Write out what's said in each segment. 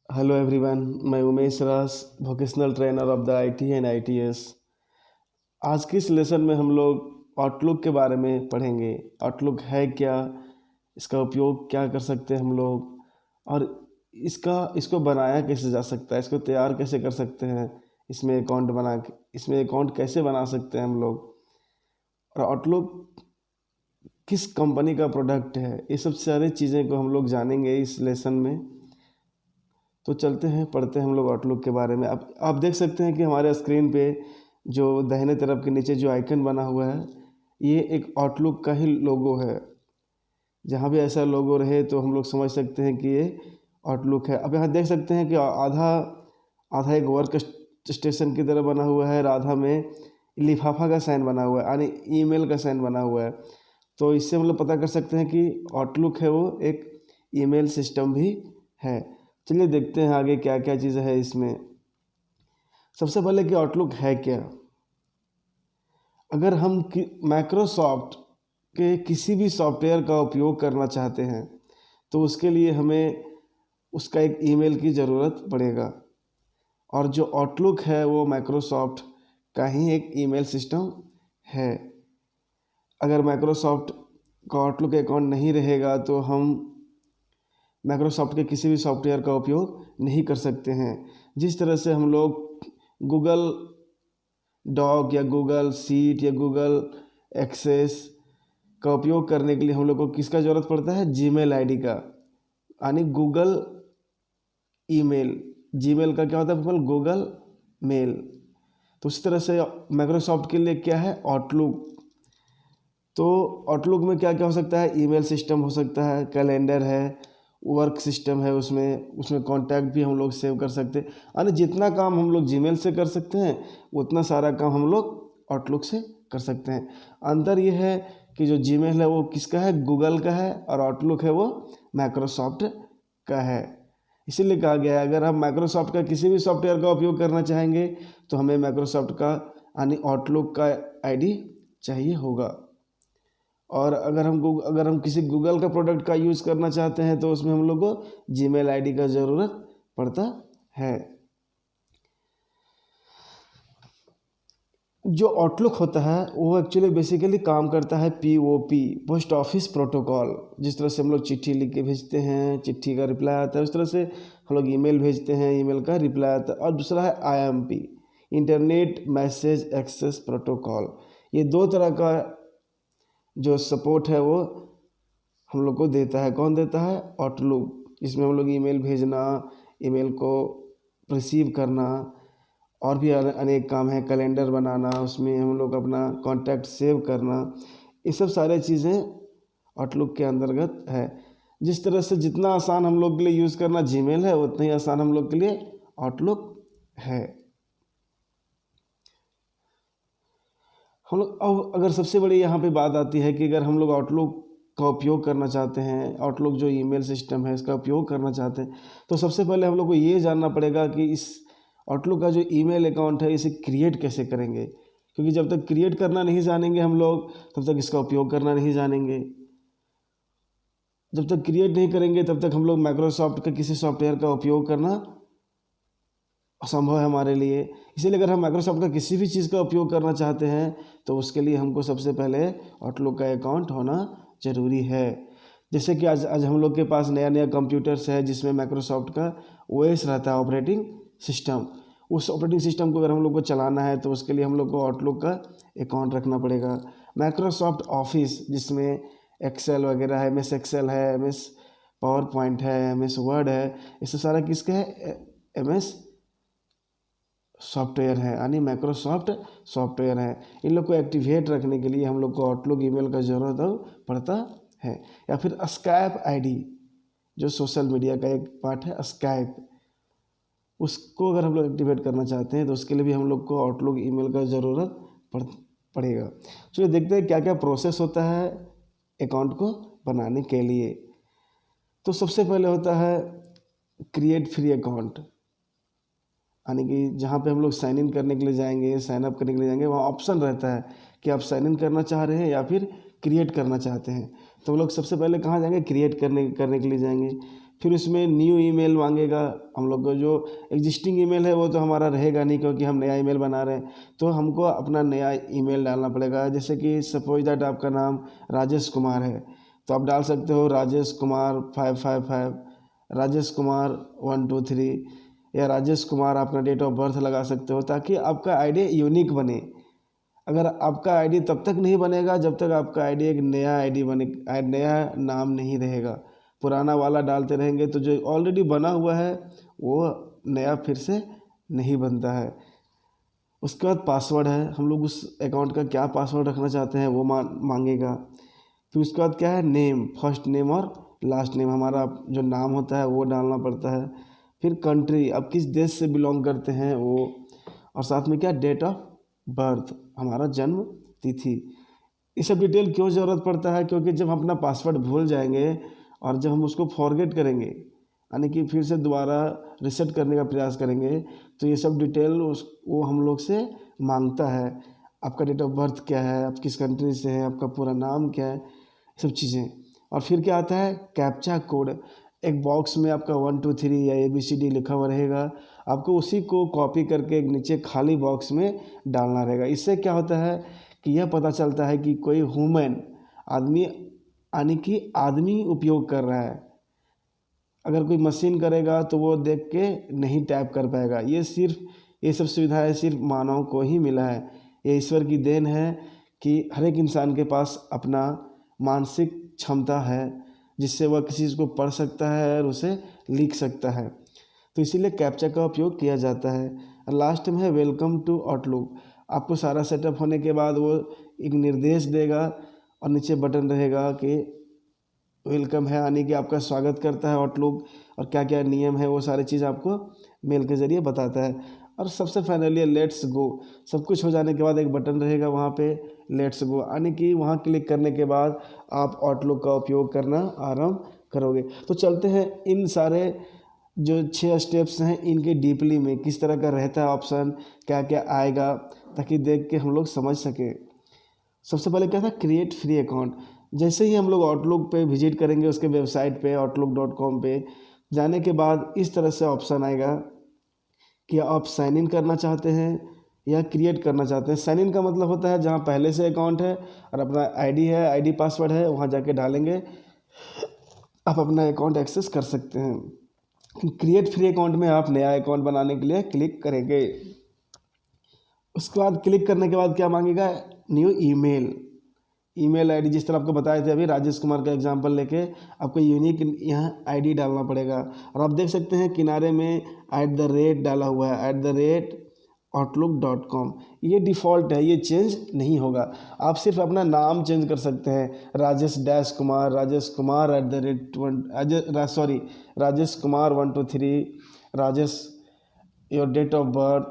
Hello everyone, मैं उमेश रास, vocational trainer of the IT and ITS. आज के इस लेसन में हम लोग आउटलुक के बारे में पढ़ेंगे। आउटलुक है क्या, इसका उपयोग क्या कर सकते हैं हम लोग, और इसको बनाया कैसे जा सकता है, इसको तैयार कैसे कर सकते हैं, इसमें अकाउंट कैसे बना सकते हैं हम लोग, और आउटलुक किस कंपनी का प्रोडक्ट है। ये सब सारी चीज़ें को हम लोग जानेंगे इस लेसन में। तो चलते हैं, पढ़ते हैं हम लोग आउटलुक के बारे में। अब आप देख सकते हैं कि हमारे स्क्रीन पे जो दाहिने तरफ के नीचे जो आइकन बना हुआ है, ये एक आउटलुक का ही लोगो है। जहाँ भी ऐसा लोगो रहे तो हम लोग समझ सकते हैं कि ये आउटलुक है। अब यहाँ देख सकते हैं कि आधा आधा एक वर्क स्टेशन की तरह बना हुआ है, और आधा में लिफाफा का साइन बना हुआ है, यानी ईमेल का साइन बना हुआ है। तो इससे हम लोग पता कर सकते हैं कि आउटलुक है वो एक ईमेल सिस्टम भी है। चलिए देखते हैं आगे क्या क्या चीज़ें है इसमें। सबसे पहले कि आउटलुक है क्या। अगर हम माइक्रोसॉफ्ट के किसी भी सॉफ्टवेयर का उपयोग करना चाहते हैं तो उसके लिए हमें उसका एक ईमेल की ज़रूरत पड़ेगा, और जो आउटलुक है वो माइक्रोसॉफ्ट का ही एक ईमेल सिस्टम है। अगर माइक्रोसॉफ्ट का आउटलुक अकाउंट नहीं रहेगा तो हम माइक्रोसॉफ्ट के किसी भी सॉफ्टवेयर का उपयोग नहीं कर सकते हैं। जिस तरह से हम लोग गूगल डॉक या गूगल सीट या गूगल एक्सेस का उपयोग करने के लिए हम लोग को किसका ज़रूरत पड़ता है, जीमेल आईडी का, यानी गूगल ईमेल। जीमेल का क्या होता है, गूगल मेल। तो उसी तरह से माइक्रोसॉफ्ट के लिए क्या है, आउटलुक। तो आउटलुक में क्या क्या हो सकता है, ईमेल सिस्टम हो सकता है, कैलेंडर है, वर्क सिस्टम है, उसमें कॉन्टैक्ट भी हम लोग सेव कर सकते हैं। यानी जितना काम हम लोग जीमेल से कर सकते हैं उतना सारा काम हम लोग आउटलुक से कर सकते हैं। अंतर ये है कि जो जीमेल है वो किसका है, गूगल का है, और आउटलुक है वो माइक्रोसॉफ्ट का है। इसीलिए कहा गया है अगर हम माइक्रोसॉफ्ट का किसी भी सॉफ्टवेयर का उपयोग करना चाहेंगे तो हमें माइक्रोसॉफ्ट का यानी आउटलुक का आईडी चाहिए होगा। और अगर हम किसी गूगल का प्रोडक्ट का यूज़ करना चाहते हैं तो उसमें हम लोग को जीमेल आईडी का ज़रूरत पड़ता है। जो आउटलुक होता है वो एक्चुअली बेसिकली काम करता है POP, पोस्ट ऑफिस प्रोटोकॉल। जिस तरह से हम लोग चिट्ठी लिख के भेजते हैं, चिट्ठी का रिप्लाई आता है, उस तरह से हम लोग ईमेल भेजते हैं, ईमेल का रिप्लाई आता है। और दूसरा है IMP, internet message access protocol. ये दो तरह का जो सपोर्ट है वो हम लोग को देता है। कौन देता है, आउटलुक। इसमें हम लोग ईमेल भेजना, ईमेल को रिसीव करना, और भी अनेक काम है, कैलेंडर बनाना, उसमें हम लोग अपना कॉन्टैक्ट सेव करना, ये सब सारे चीज़ें आउटलुक के अंतर्गत है। जिस तरह से जितना आसान हम लोग के लिए यूज़ करना जीमेल है उतना ही आसान हम लोग के लिए आउटलुक है। हम लोग अब अगर सबसे बड़ी यहाँ पे बात आती है कि अगर हम लोग आउटलुक का उपयोग करना चाहते हैं, आउटलुक जो ईमेल सिस्टम है इसका उपयोग करना चाहते हैं, तो सबसे पहले हम लोग को ये जानना पड़ेगा कि इस आउटलुक का जो ईमेल अकाउंट है इसे क्रिएट कैसे करेंगे। क्योंकि जब तक क्रिएट करना नहीं जानेंगे हम लोग तब तक इसका उपयोग करना नहीं जानेंगे। जब तक क्रिएट नहीं करेंगे तब तक हम लोग माइक्रोसॉफ्ट का किसी सॉफ्टवेयर का उपयोग करना असंभव है हमारे लिए। इसीलिए अगर हम माइक्रोसॉफ्ट का किसी भी चीज़ का उपयोग करना चाहते हैं तो उसके लिए हमको सबसे पहले आउटलुक का अकाउंट होना ज़रूरी है। जैसे कि आज हम लोग के पास नया नया कंप्यूटर्स है जिसमें माइक्रोसॉफ्ट का OS रहता है, ऑपरेटिंग सिस्टम। उस ऑपरेटिंग सिस्टम को अगर हम लोग को चलाना है तो उसके लिए हम लोग को आउटलुक का अकाउंट रखना पड़ेगा। माइक्रोसॉफ्ट ऑफिस जिसमें एक्सेल वगैरह है, MS एक्सेल है, MS पावर पॉइंट है, MS वर्ड है, इससे सारा किसका है, MS सॉफ्टवेयर है, यानी माइक्रोसॉफ्ट सॉफ्टवेयर है। इन लोग को एक्टिवेट रखने के लिए हम लोग को आउटलुक ईमेल का ज़रूरत पड़ता है। या फिर स्काइप आईडी, जो सोशल मीडिया का एक पार्ट है स्काइप, उसको अगर हम लोग एक्टिवेट करना चाहते हैं तो उसके लिए भी हम लोग को आउटलुक ईमेल का ज़रूरत पड़ेगा। चलिए देखते हैं क्या क्या प्रोसेस होता है अकाउंट को बनाने के लिए। तो सबसे पहले होता है क्रिएट फ्री अकाउंट, यानी कि जहाँ पे हम लोग साइन इन करने के लिए जाएंगे, साइन अप करने के लिए जाएंगे, वहाँ ऑप्शन रहता है कि आप साइन इन करना चाह रहे हैं या फिर क्रिएट करना चाहते हैं। तो हम लोग सबसे पहले कहाँ जाएंगे, क्रिएट करने के लिए जाएंगे। फिर उसमें न्यू ईमेल मांगेगा। हम लोग को जो एग्जिस्टिंग ईमेल है वो तो हमारा रहेगा नहीं, क्योंकि हम नया ईमेल बना रहे हैं, तो हमको अपना नया ईमेल डालना पड़ेगा। जैसे कि सपोज दैट आपका नाम राजेश कुमार है, तो आप डाल सकते हो राजेश कुमार 555, राजेश कुमार 123, या राजेश कुमार अपना डेट ऑफ बर्थ लगा सकते हो, ताकि आपका आईडी यूनिक बने। अगर आपका आईडी तब तक नहीं बनेगा जब तक आपका आईडी एक नया आईडी बने, नया नाम नहीं रहेगा। पुराना वाला डालते रहेंगे तो जो ऑलरेडी बना हुआ है वो नया फिर से नहीं बनता है। उसके बाद पासवर्ड है, हम लोग उस अकाउंट का क्या पासवर्ड रखना चाहते हैं वो मांगेगा। फिर उसके बाद क्या है, नेम, फर्स्ट नेम और लास्ट नेम, हमारा जो नाम होता है वो डालना पड़ता है। फिर कंट्री, अब किस देश से बिलोंग करते हैं वो, और साथ में क्या, डेट ऑफ बर्थ, हमारा जन्म तिथि। ये सब डिटेल क्यों ज़रूरत पड़ता है, क्योंकि जब हम अपना पासवर्ड भूल जाएंगे और जब हम उसको फॉरगेट करेंगे, यानी कि फिर से दोबारा रीसेट करने का प्रयास करेंगे, तो ये सब डिटेल वो हम लोग से मांगता है। आपका डेट ऑफ बर्थ क्या है, आप किस कंट्री से हैं, आपका पूरा नाम क्या है, ये सब चीज़ें। और फिर क्या आता है, कैप्चा कोड। एक बॉक्स में आपका 1 2 3 या ABCD लिखा हुआ रहेगा, आपको उसी को कॉपी करके एक नीचे खाली बॉक्स में डालना रहेगा। इससे क्या होता है कि यह पता चलता है कि कोई ह्यूमन, आदमी, यानी कि आदमी उपयोग कर रहा है। अगर कोई मशीन करेगा तो वो देख के नहीं टाइप कर पाएगा। ये सब सुविधाएं सिर्फ मानव को ही मिला है। ये ईश्वर की देन है कि हर एक इंसान के पास अपना मानसिक क्षमता है, जिससे वह किसी चीज़ को पढ़ सकता है और उसे लिख सकता है। तो इसीलिए कैप्चा का उपयोग किया जाता है। लास्ट में है वेलकम टू आउटलुक। आपको सारा सेटअप होने के बाद वो एक निर्देश देगा और नीचे बटन रहेगा कि वेलकम है, यानी कि आपका स्वागत करता है आउटलुक, और क्या क्या नियम है वो सारी चीज़ आपको मेल के ज़रिए बताता है। और सबसे फाइनली लेट्स गो। सब कुछ हो जाने के बाद एक बटन रहेगा वहाँ पे लेट्स गो, यानी कि वहाँ क्लिक करने के बाद आप आउटलुक का उपयोग करना आरंभ करोगे। तो चलते हैं इन सारे जो 6 स्टेप्स हैं इनके डीपली में, किस तरह का रहता है ऑप्शन, क्या क्या आएगा, ताकि देख के हम लोग समझ सकें। सबसे पहले क्या था, क्रिएट फ्री अकाउंट। जैसे ही हम लोग आउटलुक पे विजिट करेंगे, उसके वेबसाइट पे outlook.com पे जाने के बाद इस तरह से ऑप्शन आएगा कि आप साइन इन करना चाहते हैं या क्रिएट करना चाहते हैं। साइन इन का मतलब होता है जहाँ पहले से अकाउंट है और अपना आईडी है, आईडी पासवर्ड है, वहाँ जाके डालेंगे, आप अपना अकाउंट एक्सेस कर सकते हैं। क्रिएट फ्री अकाउंट में आप नया अकाउंट बनाने के लिए क्लिक करेंगे। उसके बाद क्लिक करने के बाद क्या मांगेगा, न्यू ईमेल आईडी, जिस तरह आपको बताए थे अभी राजेश कुमार का एग्जांपल लेके, आपको यूनिक यहाँ आईडी डालना पड़ेगा। और आप देख सकते हैं किनारे में @ डाला हुआ है, @outlook.com। ये डिफ़ॉल्ट है, ये चेंज नहीं होगा। आप सिर्फ अपना नाम चेंज कर सकते हैं, Rajesh Kumar 123, Rajesh your date of birth,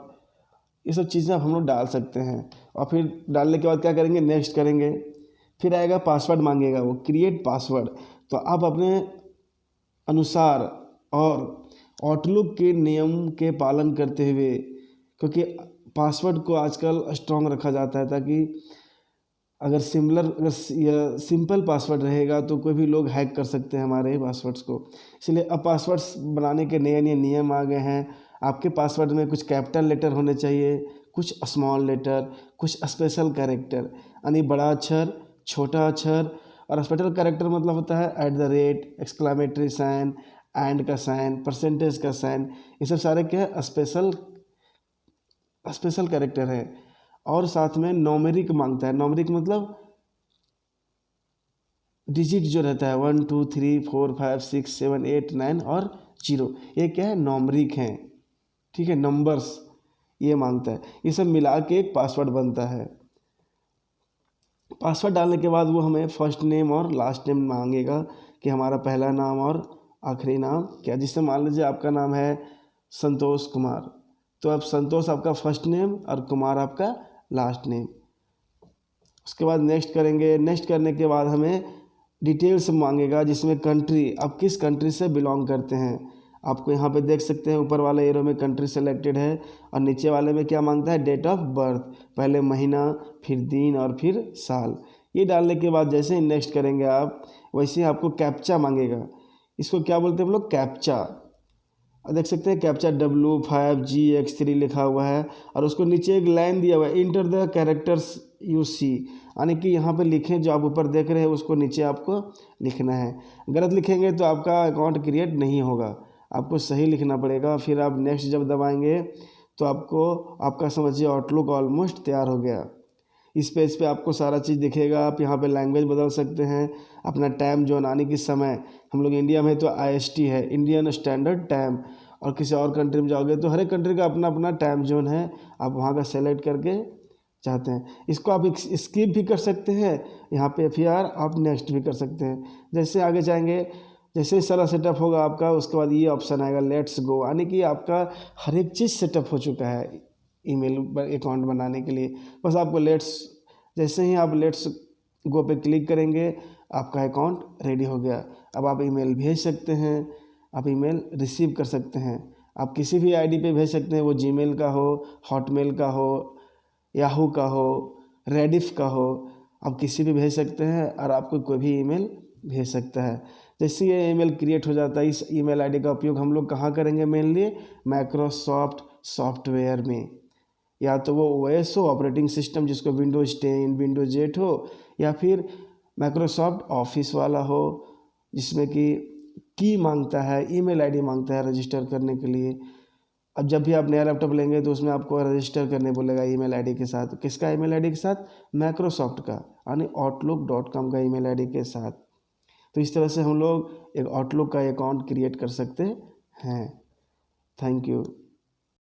ये सब चीज़ें हम लोग डाल सकते हैं। और फिर डालने के बाद क्या करेंगे, नेक्स्ट करेंगे। फिर आएगा पासवर्ड मांगेगा वो, क्रिएट पासवर्ड। तो आप अपने अनुसार और आउटलुक के नियम के पालन करते हुए, क्योंकि पासवर्ड को आजकल स्ट्रॉन्ग रखा जाता है, ताकि अगर सिंपल पासवर्ड रहेगा तो कोई भी लोग हैक कर सकते हैं हमारे पासवर्ड्स को। इसलिए अब पासवर्ड्स बनाने के नए नए नियम आ गए हैं। आपके पासवर्ड में कुछ कैपिटल लेटर होने चाहिए, कुछ स्मॉल लेटर, कुछ स्पेशल कैरेक्टर, यानी बड़ा अक्षर, छोटा अक्षर। और स्पेशल कैरेक्टर मतलब होता है @ एक्सक्लेमेटरी साइन, एंड का साइन, परसेंटेज का साइन, ये सब सारे क्या है, स्पेशल कैरेक्टर है। और साथ में नोमेरिक मांगता है। नोमेरिक मतलब डिजिट जो रहता है 1 2 3 4 5 6 7 8 9 और 0, ये क्या है, नोमेरिक हैं, ठीक है, नंबर्स ये मांगता है। ये सब मिला के एक पासवर्ड बनता है। पासवर्ड डालने के बाद वो हमें फर्स्ट नेम और लास्ट नेम मांगेगा कि हमारा पहला नाम और आखिरी नाम क्या। जिससे मान लीजिए आपका नाम है संतोष कुमार, तो अब संतोष आपका फर्स्ट नेम और कुमार आपका लास्ट नेम। उसके बाद नेक्स्ट करेंगे। नेक्स्ट करने के बाद हमें डिटेल्स मांगेगा, जिसमें कंट्री, आप किस कंट्री से बिलोंग करते हैं। आपको यहाँ पे देख सकते हैं ऊपर वाले एरो में कंट्री सेलेक्टेड है, और नीचे वाले में क्या मांगता है, डेट ऑफ बर्थ, पहले महीना, फिर दिन और फिर साल। ये डालने के बाद जैसे ही नेक्स्ट करेंगे आप, वैसे ही आपको कैप्चा मांगेगा। इसको क्या बोलते हैं हम लोग, कैप्चा। देख सकते हैं कैप्चा W5GX3 लिखा हुआ है और उसको नीचे एक लाइन दिया हुआ है, enter the characters you see, यानी कि यहाँ पे लिखें, जो आप ऊपर देख रहे हैं उसको नीचे आपको लिखना है। गलत लिखेंगे तो आपका अकाउंट क्रिएट नहीं होगा, आपको सही लिखना पड़ेगा। फिर आप नेक्स्ट जब दबाएंगे तो आपको, आपका समझिए आउटलुक ऑलमोस्ट तैयार हो गया। इस पेज पे आपको सारा चीज़ दिखेगा। आप यहाँ पे लैंग्वेज बदल सकते हैं, अपना टाइम जोन आने की समय, हम लोग इंडिया में तो IST है, इंडियन स्टैंडर्ड टाइम, और किसी और कंट्री में जाओगे तो हर एक कंट्री का अपना अपना टाइम जोन है, आप वहाँ का सेलेक्ट करके चाहते हैं। इसको आप स्किप भी कर सकते हैं, यहाँ पे फिर आप नेक्स्ट भी कर सकते हैं। जैसे आगे जाएंगे, जैसे ही सारा सेटअप होगा आपका, उसके बाद ये ऑप्शन आएगा लेट्स गो, यानी कि आपका हर एक चीज़ सेटअप हो चुका है ईमेल अकाउंट बनाने के लिए। बस आपको जैसे ही आप लेट्स गो पे क्लिक करेंगे, आपका अकाउंट रेडी हो गया। अब आप ईमेल भेज सकते हैं, आप ईमेल रिसीव कर सकते हैं। आप किसी भी आईडी पे भेज सकते हैं, वो जीमेल का हो, हॉटमेल का हो, याहू का हो, रेडिफ का हो, आप किसी भी भेज सकते हैं और आपको कोई भी ईमेल भेज सकता है। जैसे ये ईमेल क्रिएट हो जाता है, इस ईमेल आईडी का उपयोग हम लोग कहाँ करेंगे, मेनली माइक्रोसॉफ्ट सॉफ्टवेयर में, या तो वो OS हो, ऑपरेटिंग सिस्टम, जिसको विंडोज 10, विंडोज 8 हो, या फिर माइक्रोसॉफ्ट ऑफिस वाला हो, जिसमें कि की मांगता है, ईमेल आईडी मांगता है रजिस्टर करने के लिए। अब जब भी आप नया लैपटॉप लेंगे तो उसमें आपको रजिस्टर करने बोलेगा ईमेल आईडी के साथ। किसका ईमेल आईडी के साथ, माइक्रोसॉफ्ट का, यानी outlook.com का ईमेल आईडी के साथ। तो इस तरह से हम लोग एक आउटलुक का अकाउंट क्रिएट कर सकते हैं। Thank you.